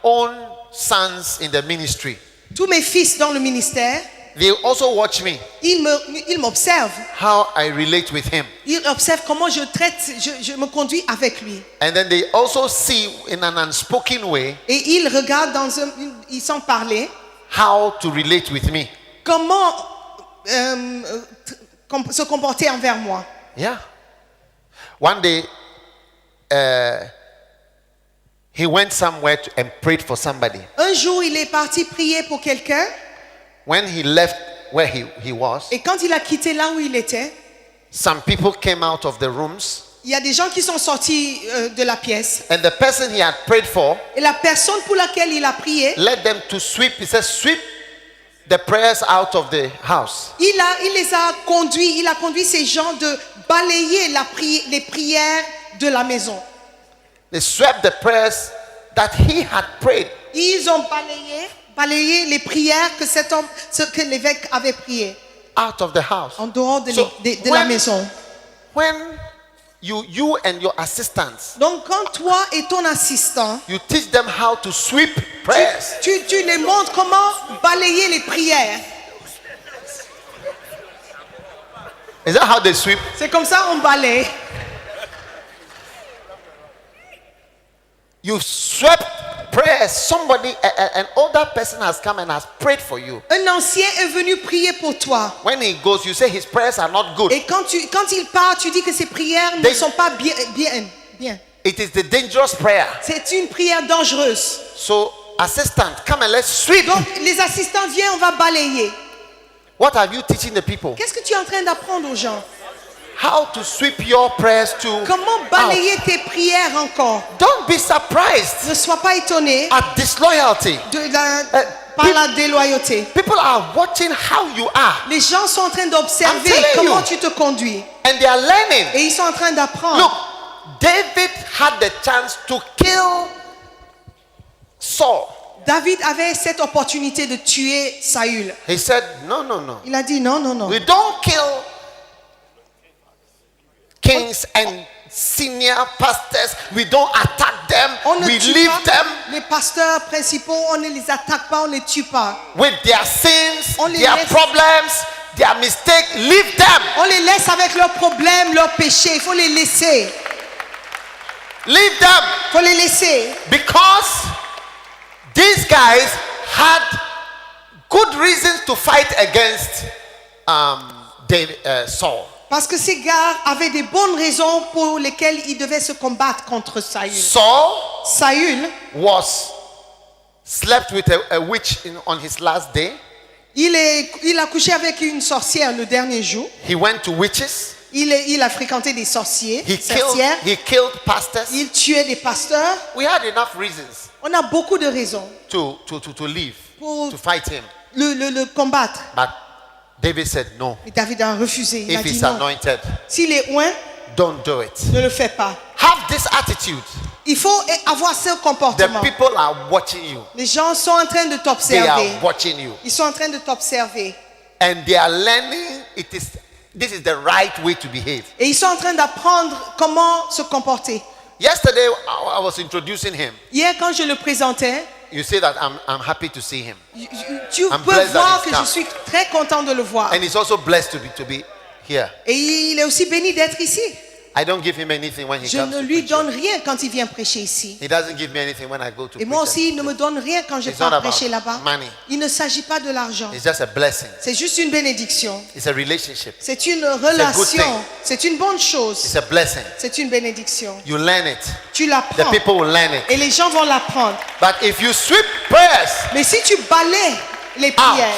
A: own sons in the ministry,
B: Tous mes fils dans le ministère,
A: they also watch me,
B: ils m'observent.
A: how I relate with him.
B: Ils observent comment je traite, je me conduis avec lui.
A: And then they also see in an unspoken way
B: Et ils regardent ils sont parlé,
A: how to relate with me.
B: comment se comporter envers moi.
A: Yeah. One day, he went somewhere and prayed for somebody.
B: Un jour, il est parti prier pour quelqu'un.
A: When he left where he was,
B: Et quand il a quitté là où il était,
A: some people came out of the rooms,
B: il y a des gens qui sont sortis de la pièce.
A: and the person he had prayed for
B: Et la personne pour laquelle il a prié,
A: led them to sweep. He said, sweep the prayers out of the house.
B: il a conduit ces gens de balayer les prières de la maison.
A: They swept the prayers that he had prayed.
B: Ils ont balayé les prières que que l'évêque avait prié
A: Out of the house.
B: en dehors de,
A: So
B: de la maison.
A: when you and your assistants,
B: Donc quand toi et ton assistant,
A: you teach them how to sweep prayers.
B: tu les montres comment balayer les prières.
A: Is that how they sweep?
B: C'est comme ça on balaye.
A: You swept prayers. Somebody, an older person has come and has prayed for you.
B: Un ancien est venu prier pour toi.
A: When he goes, you say his prayers are not good.
B: Et quand il part, tu dis que ses prières ne sont pas bien.
A: It is the dangerous prayer.
B: C'est une prière dangereuse.
A: So, assistant, come and let's sweep.
B: Donc les assistants viennent, on va balayer.
A: What are you teaching the people?
B: Qu'est-ce que tu es en train d'apprendre aux gens?
A: How to sweep your prayers to
B: Comment balayer tes prières encore?
A: Don't be surprised
B: Ne sois pas étonné
A: at disloyalty.
B: par la déloyauté.
A: People are watching how you are,
B: Les gens sont en train
A: I'm
B: d'observer
A: telling
B: comment
A: you.
B: tu te conduis.
A: and they are learning.
B: Et ils sont en train d'apprendre.
A: Look, David had the chance to kill Saul.
B: David avait cette opportunité de tuer Saül.
A: He said, no.
B: Il a dit non.
A: We don't kill kings and senior pastors. We don't attack them.
B: On ne
A: We
B: tue
A: leave
B: pas
A: them
B: les pasteurs principaux, on ne les attaque pas, on ne les tue pas.
A: with their sins,
B: On les
A: their
B: laisse.
A: problems, their mistakes. Leave them.
B: On les laisse avec leurs problèmes, leurs péchés. Il faut les laisser.
A: Leave them.
B: Il faut les laisser.
A: Because these guys had good reasons to fight against Saul.
B: Parce que ces gars avaient des bonnes raisons pour lesquelles ils devaient se combattre contre Saül.
A: Saul
B: Saül,
A: slept with a witch on his last day.
B: il a couché avec une sorcière le dernier jour.
A: He went to witches.
B: Il a fréquenté des sorciers,
A: He
B: sorcières.
A: killed pastors.
B: Il tuait des pasteurs.
A: We had enough reasons
B: On a beaucoup de raisons
A: to leave,
B: pour
A: to fight him.
B: le combattre.
A: But David said no.
B: Et David a refusé. Il a
A: If
B: dit
A: he's
B: non.
A: anointed,
B: S'il est oint,
A: don't do it.
B: ne le fais pas.
A: Have this attitude.
B: Il faut avoir ce
A: The
B: comportement.
A: people are watching you.
B: Les gens sont en train de
A: They
B: t'observer.
A: are watching you.
B: Ils sont en train de t'observer.
A: And they are learning this is the right way to behave.
B: Et ils sont en train d'apprendre comment se comporter.
A: Yesterday, I was introducing him.
B: Hier, quand je le présentais,
A: You say that I'm happy to see him.
B: tu
A: I'm
B: peux
A: blessed that
B: voir
A: he's
B: que
A: come.
B: je suis très content de le voir.
A: And he's also blessed to be here.
B: Et il est aussi béni d'être ici.
A: I don't give him anything when he
B: Je
A: comes
B: ne
A: to
B: lui
A: preach.
B: donne rien quand il vient prêcher ici.
A: He doesn't give me anything when I go to
B: Et moi
A: preach.
B: aussi, il ne me donne rien quand je
A: It's
B: pars
A: not about
B: prêcher là-bas.
A: money.
B: Il ne s'agit pas de l'argent.
A: It's just a blessing.
B: C'est juste une bénédiction.
A: It's a relationship.
B: C'est une
A: thing.
B: relation. C'est une bonne
A: It's
B: chose.
A: a blessing.
B: C'est une bénédiction.
A: You learn it.
B: Tu
A: The
B: l'apprends.
A: people will learn it.
B: Et les gens vont l'apprendre.
A: But if you sweep prayers
B: Mais si tu balayes les prières,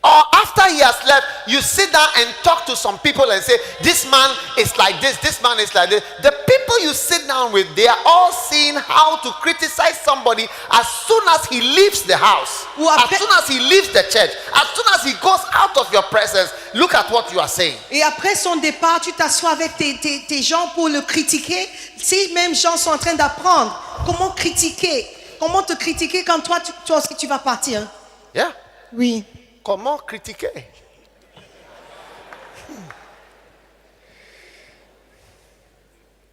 A: or after he has left, you sit down and talk to some people and say, this man is like this man is like this. The people you sit down with, they are all seeing how to criticize somebody as soon as he leaves the house,
B: Ou
A: as
B: après-
A: soon as he leaves the church, as soon as he goes out of your presence. Look at what you are saying.
B: Et après son départ, tu t'assois avec tes gens pour le critiquer. Ces mêmes gens sont en train d'apprendre comment critiquer, comment te critiquer quand toi aussi tu vas partir.
A: Yeah.
B: Oui.
A: Comment critiquer?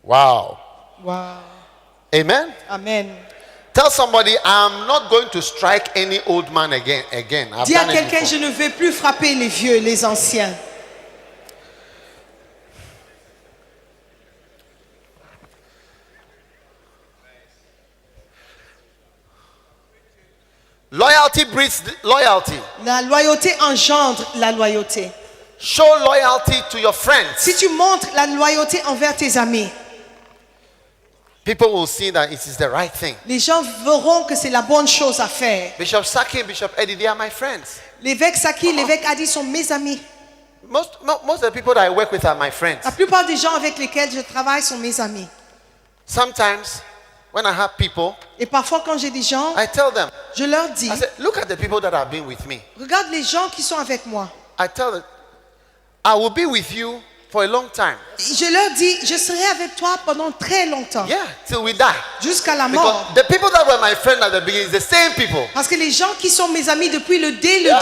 A: Wow.
B: Wow.
A: Amen.
B: Amen.
A: Tell somebody, I'm not going to strike any old man again. I've
B: Dis à
A: done it
B: quelqu'un,
A: before.
B: je ne vais plus frapper les vieux, les anciens.
A: Loyalty breeds loyalty.
B: La loyauté engendre la loyauté.
A: Show loyalty to your friends.
B: Si tu montres la loyauté envers tes amis,
A: People will see that it is the right thing.
B: les gens verront que c'est la bonne chose à faire.
A: Bishop Saki and Bishop Eddie, they are my friends.
B: L'évêque Saki, l'évêque Adi sont mes amis.
A: Most of the people that I work with are my friends.
B: La plupart des gens avec lesquels je travaille sont mes amis.
A: Sometimes, when I have people,
B: Et parfois quand j'ai des gens,
A: I tell them,
B: je leur dis,
A: I say, look at the people that have been with me.
B: regarde les gens qui sont avec moi.
A: I tell them, I will be with you for a long time.
B: Je leur dis, je serai avec toi pendant très longtemps,
A: Yeah, till we die.
B: jusqu'à la mort.
A: Because the people that were my friends at the beginning is the same people.
B: Parce que les gens qui sont mes amis depuis le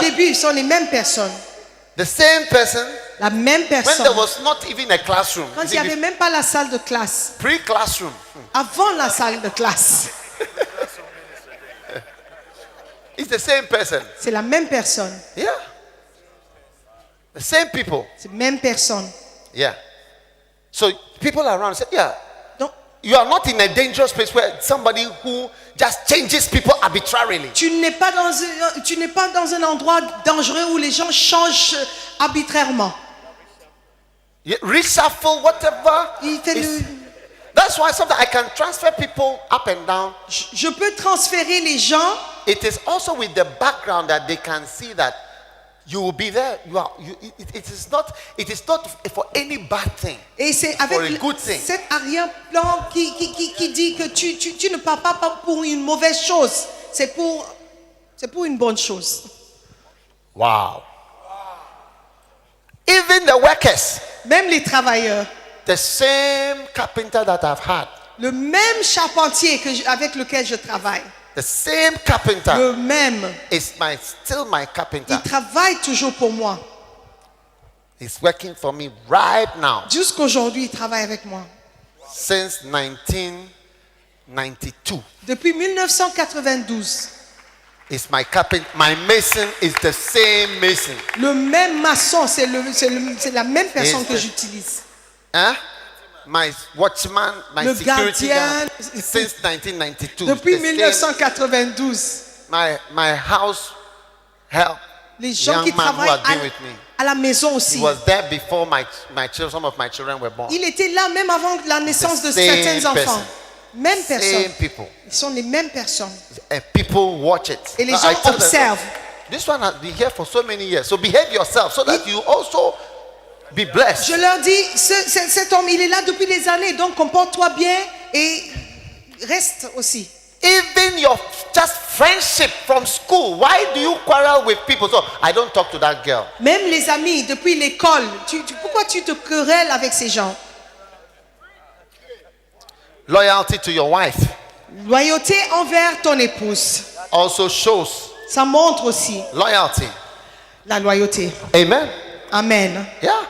B: début sont les mêmes personnes.
A: The same person
B: La même
A: when there
B: personne.
A: was not even a classroom.
B: Quand il n'y avait même pas la salle de classe.
A: Pre-classroom.
B: Avant la salle de classe.
A: It's the same person.
B: C'est la même personne.
A: Yeah. The same people.
B: C'est la même personne.
A: Yeah. So people around say, yeah,
B: Donc,
A: you are not in a dangerous place where somebody who just changes people arbitrarily.
B: tu n'es pas dans un endroit dangereux où les gens changent arbitrairement.
A: Yeah, reshuffle, whatever.
B: Il fait
A: It's-
B: le-
A: That's why sometimes I can transfer people up and down.
B: Je peux transférer les gens.
A: It is also with the background that they can see that you will be there. It is not for any bad thing.
B: Et c'est
A: For a
B: avec
A: good thing.
B: cet arrière-plan qui dit que tu ne pars pas pour une mauvaise chose. C'est pour une bonne chose.
A: Wow. Even the workers,
B: Même les travailleurs.
A: the same carpenter that I've had,
B: Le même charpentier avec lequel je travaille.
A: the same carpenter
B: Le même.
A: is still my carpenter.
B: Il travaille toujours pour moi.
A: He's working for me right now
B: Jusqu'aujourd'hui, il travaille avec moi.
A: since 1992.
B: Depuis 1992.
A: It's my carpenter. My mason is the same mason.
B: Le même maçon, c'est la même personne
A: Yes,
B: que
A: sir.
B: j'utilise.
A: Huh? My watchman, my
B: Le
A: security
B: gardien.
A: guard since 1992.
B: Depuis
A: The same-
B: 1992.
A: my house help.
B: Les gens
A: Young
B: qui
A: man who
B: travaillent
A: had been with me.
B: à la maison
A: He
B: aussi.
A: was there before some of my children were born.
B: Il était là même avant la naissance de
A: The same
B: certains enfants.
A: person.
B: Même personne.
A: Same people.
B: Ils sont les mêmes personnes.
A: And people watch it.
B: Et les
A: Now,
B: gens
A: I tell them,
B: observent.
A: this one has been here for so many years. So behave yourself so that you also be blessed.
B: Je leur dis, cet homme, il est là depuis des années, donc comporte-toi bien et reste aussi.
A: Even your just friendship from school. Why do you quarrel with people? So I don't talk to that girl.
B: Même les amis depuis l'école, pourquoi tu te querelles avec ces gens?
A: Loyalty to your wife
B: Loyauté envers ton épouse.
A: also shows
B: Ça montre aussi
A: loyalty.
B: la loyauté.
A: Amen.
B: Amen.
A: Yeah.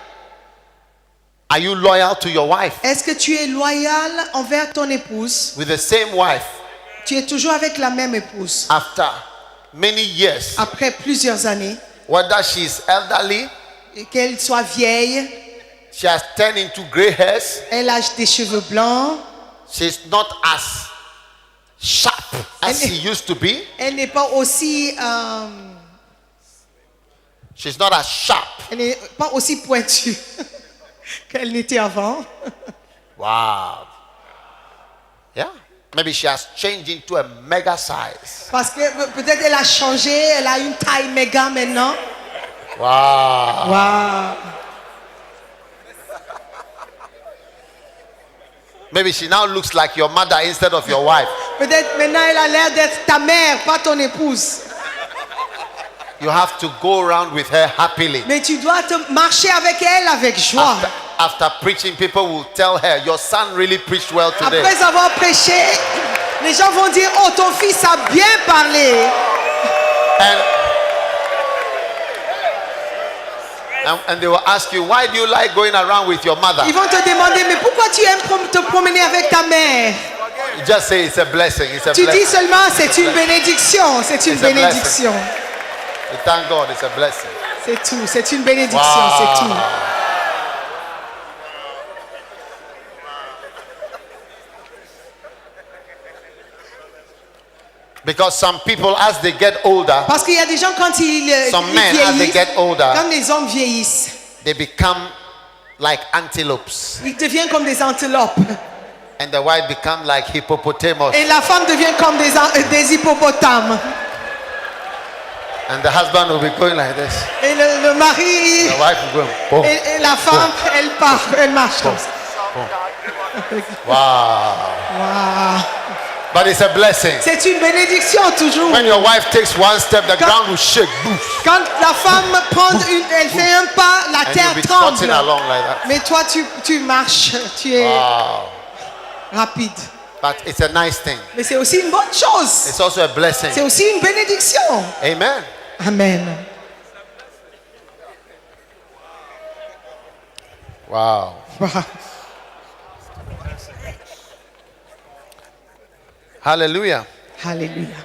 A: Are you loyal to your wife?
B: Est-ce que tu es loyal envers ton épouse?
A: With the same wife
B: Tu es toujours avec la même épouse.
A: after many years?
B: Après plusieurs années,
A: Whether she's elderly,
B: et qu'elle soit vieille,
A: she has turned into gray hairs,
B: elle a des cheveux blancs,
A: she's not as sharp as she used to be.
B: elle n'est pas aussi,
A: She's not as sharp.
B: elle n'est pas aussi pointue qu'elle n'était avant.
A: Wow. Yeah. Maybe she has changed into a mega size.
B: Parce que peut-être elle a changé, elle a une taille méga maintenant.
A: Wow.
B: Waouh.
A: Maybe she now looks like your mother instead of your wife.
B: Peut-être maintenant elle a l'air d'être ta mère, pas ton épouse.
A: You have to go around with her happily.
B: Mais tu dois te marcher avec elle avec joie.
A: After preaching, people will tell her, your son really preached well today.
B: Après avoir prêché, les gens vont dire, oh, ton fils a bien parlé.
A: And they will ask you, why do you like going around with your mother?
B: Ils vont te demander, mais pourquoi tu aimes te promener avec ta mère?
A: You just say it's a blessing. It's a
B: Tu dis
A: blessing.
B: seulement, c'est une bénédiction. C'est une
A: It's a
B: bénédiction.
A: We thank God, it's a blessing.
B: C'est tout. C'est une bénédiction.
A: Wow.
B: C'est tout.
A: Because some people, as they get older,
B: Parce qu'il y a des gens, quand ils
A: some men, as they
B: vieillissent,
A: get older,
B: quand les hommes vieillissent,
A: they become like antelopes.
B: ils deviennent comme des antilopes.
A: And the wife become like hippopotamus.
B: Et la femme devient comme des hippopotames.
A: And the husband will be going like this.
B: Et le mari
A: The wife will go, boom,
B: et la femme, elle part, elle marche comme ça.
A: boom. Wow.
B: Waouh.
A: But it's a blessing.
B: C'est une bénédiction toujours.
A: When your wife takes one step, the ground will shake. Boof.
B: Quand la femme elle fait un pas, la
A: And
B: terre
A: you'll be trotting
B: tremble.
A: along like that.
B: Mais toi, tu marches, tu es
A: Wow.
B: rapide.
A: But it's a nice thing.
B: Mais c'est aussi une bonne chose.
A: It's also a blessing.
B: C'est aussi une bénédiction.
A: Amen.
B: Amen.
A: Wow. Hallelujah.
B: Alléluia.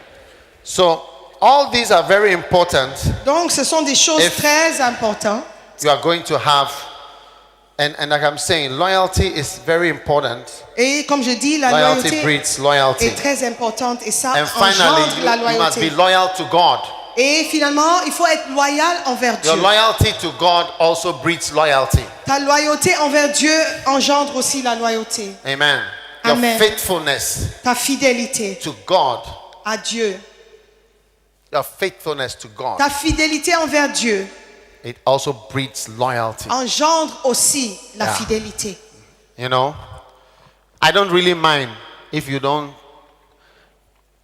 A: So all these are very important.
B: Donc, ce sont des choses
A: If-
B: très importantes.
A: You are going to have, and like I'm saying, loyalty is very important.
B: Et comme je dis, la
A: Loyalty
B: loyauté
A: breeds loyalty.
B: est très importante. Et ça
A: And finally,
B: engendre la
A: you must be
B: loyauté.
A: loyal to God.
B: Et finalement, il faut être loyal envers
A: Your
B: Dieu.
A: loyalty to God also breeds loyalty.
B: Ta loyauté envers Dieu engendre aussi la loyauté.
A: Amen. Your
B: Amen.
A: faithfulness
B: Ta fidélité
A: to God,
B: à Dieu.
A: your faithfulness to God,
B: Ta fidélité envers Dieu
A: it also breeds loyalty.
B: engendre aussi la
A: Yeah.
B: fidélité.
A: You know, I don't really mind if you don't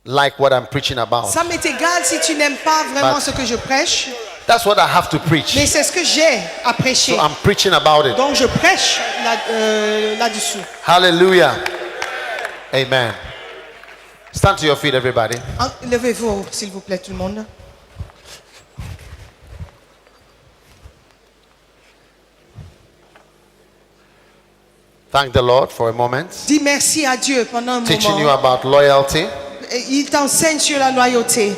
A: like what I'm preaching about.
B: Ça m'est égal si tu n'aimes pas vraiment
A: But-
B: ce que je prêche,
A: That's what I have to preach.
B: mais c'est ce que j'ai à prêcher.
A: So I'm preaching about it.
B: Donc je prêche là-dessus.
A: Hallelujah. Amen. Stand to your feet, everybody.
B: Levez-vous, s'il vous plaît, tout le monde.
A: Thank the Lord for a moment.
B: Dis merci à Dieu pendant un
A: Teaching you
B: moment.
A: about loyalty.
B: Et il t'enseigne sur la loyauté.